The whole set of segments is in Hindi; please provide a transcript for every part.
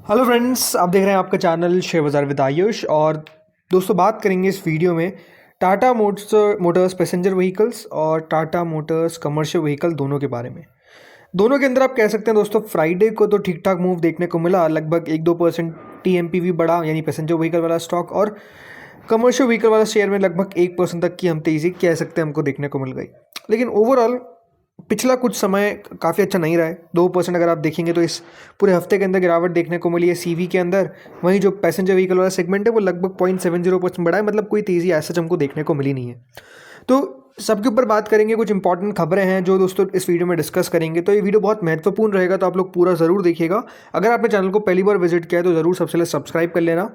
हेलो फ्रेंड्स, आप देख रहे हैं आपका चैनल शेयर बाज़ार विद आयुष। और दोस्तों बात करेंगे इस वीडियो में टाटा मोटर्स पैसेंजर व्हीकल्स और टाटा मोटर्स कमर्शियल व्हीकल दोनों के बारे में। दोनों के अंदर आप कह सकते हैं दोस्तों, फ्राइडे को तो ठीक ठाक मूव देखने को मिला, लगभग 1-2% टीएमपीवी बढ़ा, यानी पैसेंजर व्हीकल वाला स्टॉक, और कमर्शियल व्हीकल वाला शेयर में लगभग 1% तक की हम तेज़ी कह सकते हैं हमको देखने को मिल गई। लेकिन ओवरऑल पिछला कुछ समय काफ़ी अच्छा नहीं रहा है। 2% अगर आप देखेंगे तो इस पूरे हफ्ते के अंदर गिरावट देखने को मिली है सीवी के अंदर। वहीं जो पैसेंजर व्हीकल वाला सेगमेंट है वो लगभग 0.70% बढ़ा है, मतलब कोई तेज़ी ऐसा हमको देखने को मिली नहीं है। तो सबके ऊपर बात करेंगे, कुछ इंपॉर्टेंट खबरें हैं जो दोस्तों इस वीडियो में डिस्कस करेंगे। तो ये वीडियो बहुत महत्वपूर्ण रहेगा, तो आप लोग पूरा ज़रूर देखिएगा। अगर आपने चैनल को पहली बार विजिट किया है तो ज़रूर सबसे पहले सब्सक्राइब कर लेना।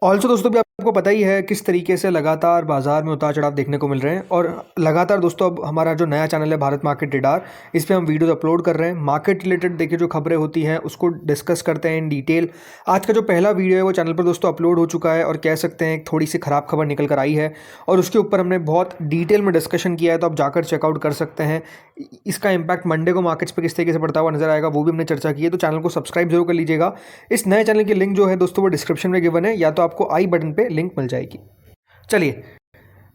ऑल्सो दोस्तों भी आपको पता ही है किस तरीके से लगातार बाजार में उतार चढ़ाव देखने को मिल रहे हैं, और लगातार दोस्तों अब हमारा जो नया चैनल है भारत मार्केट रेडार, इस पे हम वीडियोस अपलोड कर रहे हैं। मार्केट रिलेटेड देखिए जो खबरें होती हैं उसको डिस्कस करते हैं इन डिटेल। आज का जो पहला वीडियो है वो चैनल पर दोस्तों अपलोड हो चुका है, और कह सकते हैं थोड़ी सी ख़राब खबर निकल कर आई है, और उसके ऊपर हमने बहुत डिटेल में डिस्कशन किया है, तो आप जाकर चेकआउट कर सकते हैं। इसका इम्पैक्ट मंडे को मार्केट्स पर किस तरीके से पड़ता हुआ नजर आएगा वो भी हमने चर्चा की है। तो चैनल को सब्सक्राइब जरूर कर लीजिएगा। इस नए चैनल की लिंक जो है दोस्तों वो डिस्क्रिप्शन में गिवन है, या तो आपको आई बटन पे लिंक मिल जाएगी। चलिए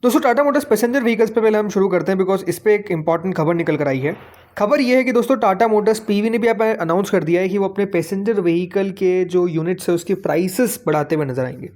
दोस्तों, टाटा मोटर्स पैसेंजर व्हीकल्स पे पहले हम शुरू करते हैं, बिकॉज इस पे एक इंपॉर्टेंट खबर निकल कर आई है। खबर ये है कि दोस्तों टाटा मोटर्स पीवी ने भी आप अनाउंस कर दिया है कि वो अपने पैसेंजर व्हीकल के जो यूनिट्स है उसकी प्राइसेस बढ़ाते हुए नजर आएंगे।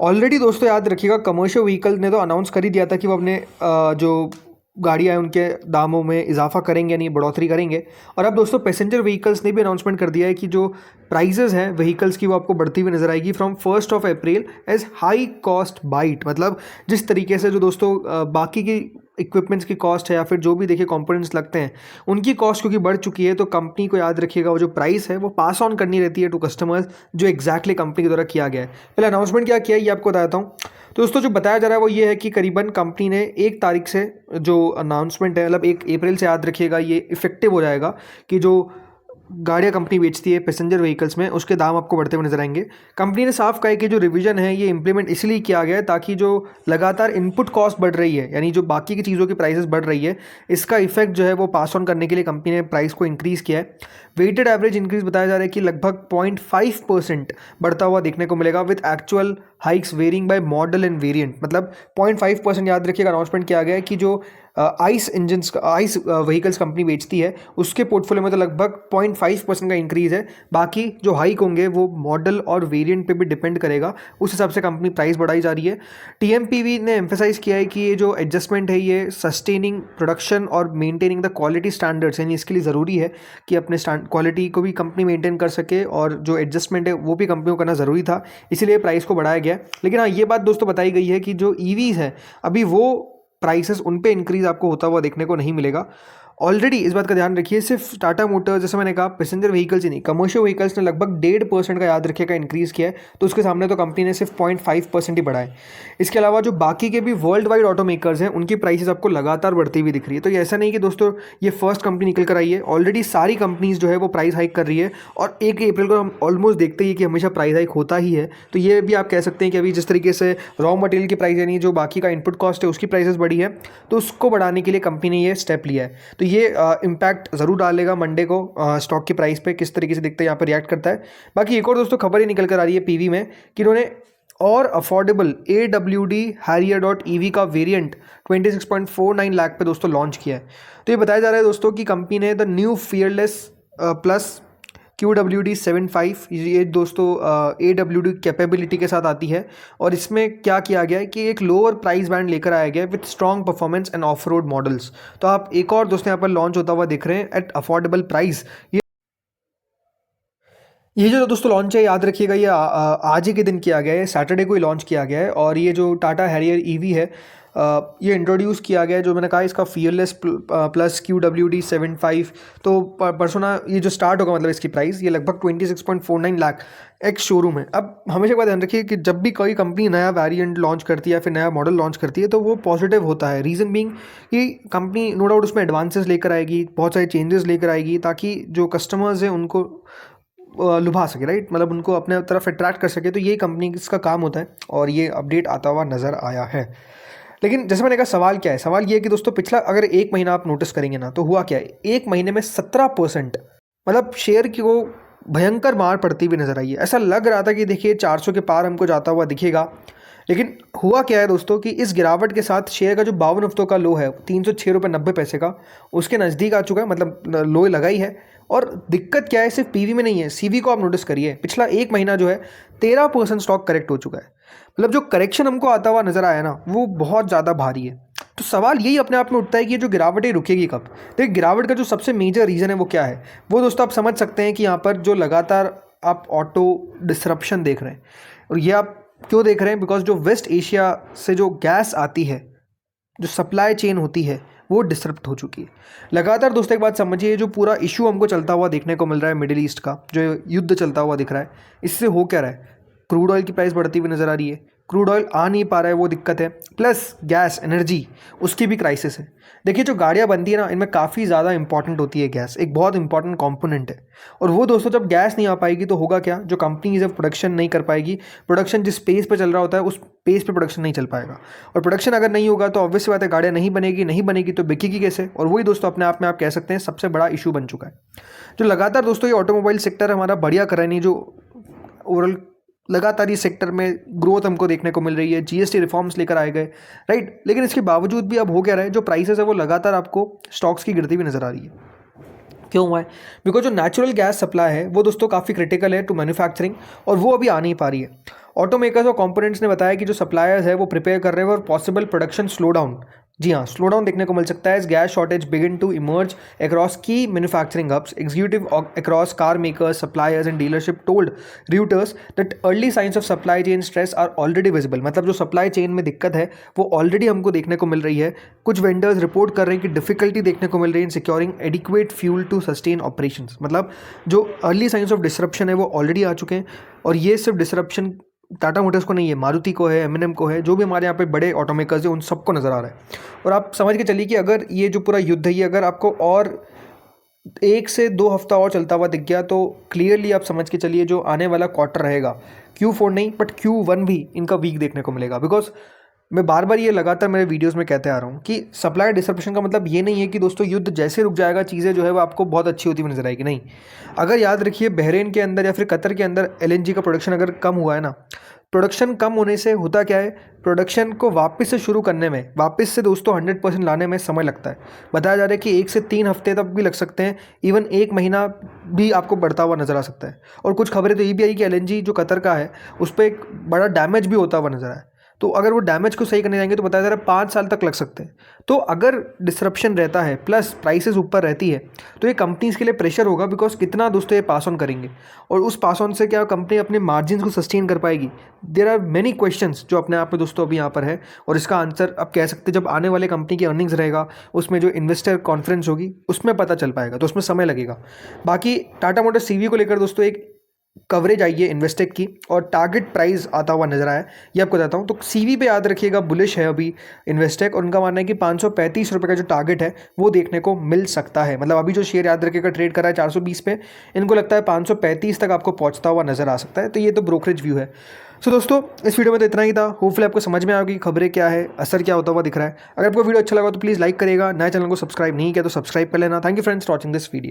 ऑलरेडी दोस्तों याद रखिएगा, कमर्शियल व्हीकल ने तो अनाउंस कर ही दिया था कि वो अपने जो गाड़ियाँ हैं उनके दामों में इजाफा करेंगे, यानी बढ़ोतरी करेंगे। और अब दोस्तों पैसेंजर व्हीकल्स ने भी अनाउंसमेंट कर दिया है कि जो प्राइजेज हैं व्हीकल्स की वो आपको बढ़ती हुई नजर आएगी from 1 April as high cost bite. मतलब जिस तरीके से जो दोस्तों बाकी की इक्विपमेंट्स की कॉस्ट है, या फिर जो भी देखिए कंपोनेंट्स लगते हैं उनकी कॉस्ट क्योंकि बढ़ चुकी है, तो कंपनी को याद रखिएगा वो जो प्राइस है वो पास ऑन करनी रहती है टू कस्टमर्स, जो एग्जैक्टली कंपनी के द्वारा किया गया है। पहले अनाउंसमेंट क्या किया है ये आपको बताता हूँ। तो दोस्तों जो बताया जा रहा है वो ये है कि करीबन कंपनी ने 1 तारीख से जो अनाउंसमेंट है, मतलब 1 अप्रैल से याद रखिएगा ये इफेक्टिव हो जाएगा कि जो गाड़ियाँ कंपनी बेचती है पैसेंजर व्हीकल्स में उसके दाम आपको बढ़ते हुए नजर आएंगे। कंपनी ने साफ कहा है कि जो रिवीजन है ये इंप्लीमेंट इसलिए किया गया है ताकि जो लगातार इनपुट कॉस्ट बढ़ रही है, यानी जो बाकी की चीज़ों की प्राइसेस बढ़ रही है, इसका इफेक्ट जो है वो पास ऑन करने के लिए कंपनी ने प्राइस को इंक्रीज़ किया है। वेटेड एवरेज इंक्रीज बताया जा रहा है कि लगभग 0.5% बढ़ता हुआ देखने को मिलेगा, with actual hikes varying by model and variant. मतलब 0.5% याद रखिएगा, अनाउंसमेंट किया गया है कि जो आइस व्हीकल्स कंपनी बेचती है उसके पोर्टफोलियो में तो लगभग 0.5% का इंक्रीज़ है। बाकी जो हाइक होंगे वो मॉडल और वेरिएंट पे भी डिपेंड करेगा, उस हिसाब से कंपनी प्राइस बढ़ाई जा रही है। टीएमपीवी ने एम्फेसाइज किया है कि ये जो एडजस्टमेंट है ये सस्टेनिंग प्रोडक्शन और मेंटेनिंग द क्वालिटी स्टैंडर्ड्स, यानी इसके लिए ज़रूरी है कि अपने क्वालिटी को भी कंपनी मेंटेन कर सके, और जो एडजस्टमेंट है वो भी कंपनी को करना ज़रूरी था, इसीलिए प्राइस को बढ़ाया गया। लेकिन हाँ, ये बात दोस्तों बताई गई है कि जो ईवीज़ हैं अभी वो प्राइसेस उन पे इंक्रीज आपको होता हुआ देखने को नहीं मिलेगा। ऑलरेडी इस बात का ध्यान रखिए, सिर्फ टाटा मोटर्स, जैसे मैंने कहा, पैसेंजर व्हीकल्स ही नहीं, कमर्शियल व्हीकल्स ने लगभग 1.5% का याद रखिएगा इंक्रीज़ किया है, तो उसके सामने तो कंपनी ने सिर्फ 0.5% ही बढ़ाया है। इसके अलावा जो बाकी के भी वर्ल्ड वाइड ऑटो मेकर्स हैं उनकी प्राइसेस आपको लगातार बढ़ती हुई दिख रही है। तो ये ऐसा नहीं कि दोस्तों ये फर्स्ट कंपनी निकल कर आई है, ऑलरेडी सारी कंपनीज जो है वो प्राइस हाइक कर रही है, और 1 अप्रैल को हम ऑलमोस्ट देखते ही कि हमेशा प्राइस हाइक होता ही है। तो ये भी आप कह सकते हैं कि अभी जिस तरीके से रॉ मटेरियल की प्राइस, यानी जो बाकी का इनपुट कॉस्ट है उसकी प्राइसेस बढ़ी है, तो उसको बढ़ाने के लिए कंपनी ने ये स्टेप लिया है। तो ये इम्पैक्ट ज़रूर डालेगा मंडे को स्टॉक की प्राइस पे, किस तरीके से दिखते हैं यहाँ पर रिएक्ट करता है। बाकी एक और दोस्तों खबर ही निकल कर आ रही है पीवी में कि इन्होंने और अफोर्डेबल AWD Harrier.EV का वेरिएंट 26.49 लाख पे दोस्तों लॉन्च किया है। तो ये बताया जा रहा है दोस्तों कि कंपनी ने the new fearless plus QWD 75, ये दोस्तों AWD कैपेबिलिटी के साथ आती है, और इसमें क्या किया गया है कि एक लोअर प्राइस बैंड लेकर आया गया है with strong performance end of road models. तो आप एक और दोस्तों यहाँ पर लॉन्च होता हुआ दिख रहे हैं एट अफोर्डेबल प्राइस। ये जो दोस्तों लॉन्च है याद रखिएगा ये आज ही के दिन किया गया है, सैटरडे को ही लॉन्च किया गया है। और ये जो टाटा हैरियर ईवी है ये इंट्रोड्यूस किया गया है, जो मैंने कहा इसका फियरलेस प्लस QWD 75। तो परसों ना ये जो स्टार्ट होगा, मतलब इसकी प्राइस ये लगभग 26.49 लाख एक्स शोरूम है। अब हमेशा एक बात ध्यान रखिए कि जब भी कोई कंपनी नया वेरिएंट लॉन्च करती है या फिर नया मॉडल लॉन्च करती है तो वो पॉजिटिव होता है। रीज़न बीइंग कि कंपनी नो डाउट उसमें एडवांसेस लेकर आएगी, बहुत सारे चेंजेस लेकर आएगी, ताकि जो कस्टमर्स हैं उनको लुभा सके, राइट, मतलब उनको अपने तरफ अट्रैक्ट कर सके। तो ये कंपनी इसका काम होता है, और ये अपडेट आता हुआ नज़र आया है। लेकिन जैसे मैंने कहा, सवाल क्या है, सवाल ये है कि दोस्तों पिछला अगर 1 महीना आप नोटिस करेंगे ना, तो हुआ क्या है, 1 महीने में 17%, मतलब शेयर की वो भयंकर मार पड़ती हुई नज़र आई है। ऐसा लग रहा था कि देखिए 400 के पार हमको जाता हुआ दिखेगा, लेकिन हुआ क्या है दोस्तों कि इस गिरावट के साथ शेयर का जो 52 हफ्तों का लो है 306.90 रुपये का, उसके नज़दीक आ चुका है, मतलब लो लगा ही है। और दिक्कत क्या है, सिर्फ पीवी में नहीं है, सीवी को आप नोटिस करिए, पिछला एक महीना जो है 13% स्टॉक करेक्ट हो चुका है। मतलब जो करेक्शन हमको आता हुआ नज़र आया ना, वो बहुत ज़्यादा भारी है। तो सवाल यही अपने आप में उठता है कि ये जो गिरावट है रुकेगी कब। देखिए गिरावट का जो सबसे मेजर रीज़न है वो क्या है, वो दोस्तों आप समझ सकते हैं कि यहाँ पर जो लगातार आप ऑटो डिसरप्शन देख रहे हैं, और ये आप क्यों देख रहे हैं, बिकॉज जो वेस्ट एशिया से जो गैस आती है, जो सप्लाई चेन होती है, वो डिसरप्ट हो चुकी है लगातार। दोस्तों एक बात समझिए, जो पूरा इशू हमको चलता हुआ देखने को मिल रहा है मिडिल ईस्ट का, जो युद्ध चलता हुआ दिख रहा है, इससे हो क्या रहा है, क्रूड ऑयल की प्राइस बढ़ती हुई नज़र आ रही है, क्रूड ऑयल आ नहीं पा रहा है, वो दिक्कत है, प्लस गैस एनर्जी उसकी भी क्राइसिस है। देखिए जो गाड़ियाँ बनती है ना, इनमें काफ़ी ज़्यादा इंपॉर्टेंट होती है गैस, एक बहुत इंपॉर्टेंट कंपोनेंट है। और वो दोस्तों जब गैस नहीं आ पाएगी तो होगा क्या, जो कंपनी जब प्रोडक्शन नहीं कर पाएगी, प्रोडक्शन जिस पेस पे चल रहा होता है उस पेस पे प्रोडक्शन नहीं चल पाएगा, और प्रोडक्शन अगर नहीं होगा तो ऑब्वियस बात है गाड़ियाँ नहीं बनेगी तो बिकेगी कैसे। और वही दोस्तों अपने आप में आप कह सकते हैं सबसे बड़ा इशू बन चुका है, जो लगातार दोस्तों ये ऑटोमोबाइल सेक्टर हमारा बढ़िया कर रहा है, नहीं जो ओवरऑल लगातार ये सेक्टर में ग्रोथ हमको देखने को मिल रही है, जीएसटी रिफॉर्म्स लेकर आए गए, राइट। लेकिन इसके बावजूद भी अब हो क्या रहा है, जो प्राइसेस है वो लगातार आपको स्टॉक्स की गिरती हुई नजर आ रही है। क्यों हुआ है, बिकॉज जो नेचुरल गैस सप्लाई है वो दोस्तों काफ़ी क्रिटिकल है टू मैन्युफैक्चरिंग, और वो अभी आ नहीं पा रही है। ऑटोमेकर्स और कंपोनेंट्स ने बताया कि जो सप्लायर्स है वो प्रिपेयर कर रहे हैं और पॉसिबल प्रोडक्शन स्लो डाउन, जी हाँ स्लो डाउन देखने को मिल सकता है। Gas shortage begin to emerge across की manufacturing hubs, executive across car makers, suppliers and dealership told Reuters that early signs of supply chain stress are already visible. मतलब जो सप्लाई चेन में दिक्कत है वो ऑलरेडी हमको देखने को मिल रही है। कुछ वेंडर्स रिपोर्ट कर रहे हैं कि डिफिकल्टी देखने को मिल रही है in securing adequate fuel to sustain operations. मतलब जो अर्ली साइंस ऑफ डिसरप्शन है वो ऑलरेडी आ चुके हैं, और ये सिर्फ डिसरप्शन टाटा मोटर्स को नहीं है, मारुति को है, M&M को है, जो भी हमारे यहाँ पे बड़े ऑटोमेकर्स हैं उन सबको नज़र आ रहा है। और आप समझ के चलिए कि अगर ये जो पूरा युद्ध है ये अगर आपको और 1 से 2 हफ्ता और चलता हुआ दिख गया तो क्लियरली आप समझ के चलिए जो आने वाला क्वार्टर रहेगा, Q4 नहीं बट Q1 भी इनका वीक देखने को मिलेगा। बिकॉज मैं बार बार ये लगातार मेरे वीडियोस में कहते आ रहा हूँ कि सप्लाई डिसरप्शन का मतलब ये नहीं है कि दोस्तों युद्ध जैसे रुक जाएगा चीज़ें जो है वो आपको बहुत अच्छी होती हुई नजर आएगी, नहीं। अगर याद रखिए बहरीन के अंदर या फिर कतर के अंदर LNG का प्रोडक्शन अगर कम हुआ है ना, प्रोडक्शन कम होने से होता क्या है, प्रोडक्शन को वापस से शुरू करने में, वापस से दोस्तों 100% लाने में समय लगता है। बताया जा रहा है कि 1 से 3 हफ्ते तक भी लग सकते हैं, इवन 1 महीना भी आपको बढ़ता हुआ नज़र आ सकता है। और कुछ खबरें तो ये भी आई कि LNG जो कतर का है उस पर एक बड़ा डैमेज भी होता हुआ नजर आया, तो अगर वो डैमेज को सही करने जाएंगे तो बताया जा रहा है 5 साल तक लग सकते हैं। तो अगर डिसरप्शन रहता है प्लस प्राइसेस ऊपर रहती है तो ये कंपनीज के लिए प्रेशर होगा, बिकॉज कितना दोस्तों ये पास ऑन करेंगे, और उस पास ऑन से क्या कंपनी अपने मार्जिन को सस्टेन कर पाएगी। देयर आर मेनी क्वेश्चंस जो अपने आप में दोस्तों अभी यहाँ पर है, और इसका आंसर आप कह सकते हैं जब आने वाले कंपनी की अर्निंग्स रहेगा उसमें जो इन्वेस्टर कॉन्फ्रेंस होगी उसमें पता चल पाएगा, तो उसमें समय लगेगा। बाकी टाटा मोटर्स CV को लेकर दोस्तों एक कवरेज आई है इन्वेस्टेक की, और टारगेट प्राइस आता हुआ नजर आया, ये आपको बताता हूँ। तो CV पे याद रखिएगा बुलिश है अभी इन्वेस्टेक, और उनका मानना है कि 535 रुपये का जो टारगेट है वो देखने को मिल सकता है। मतलब अभी जो शेयर याद रखिएगा ट्रेड कर रहा है 420 पे, इनको लगता है 535 तक आपको पहुँचता हुआ नजर आ सकता है। तो ये तो ब्रोकरेज व्यू है। सो दोस्तों इस वीडियो में तो इतना ही था। होपफुली आपको समझ में आएगी खबरें क्या है, असर क्या होता हुआ दिख रहा है। अगर आपको वीडियो अच्छा लगा तो प्लीज़ लाइक करेगा, नए चैनल को सब्सक्राइब नहीं किया तो सब्सक्राइब कर लेना। Thank you friends for watching this video.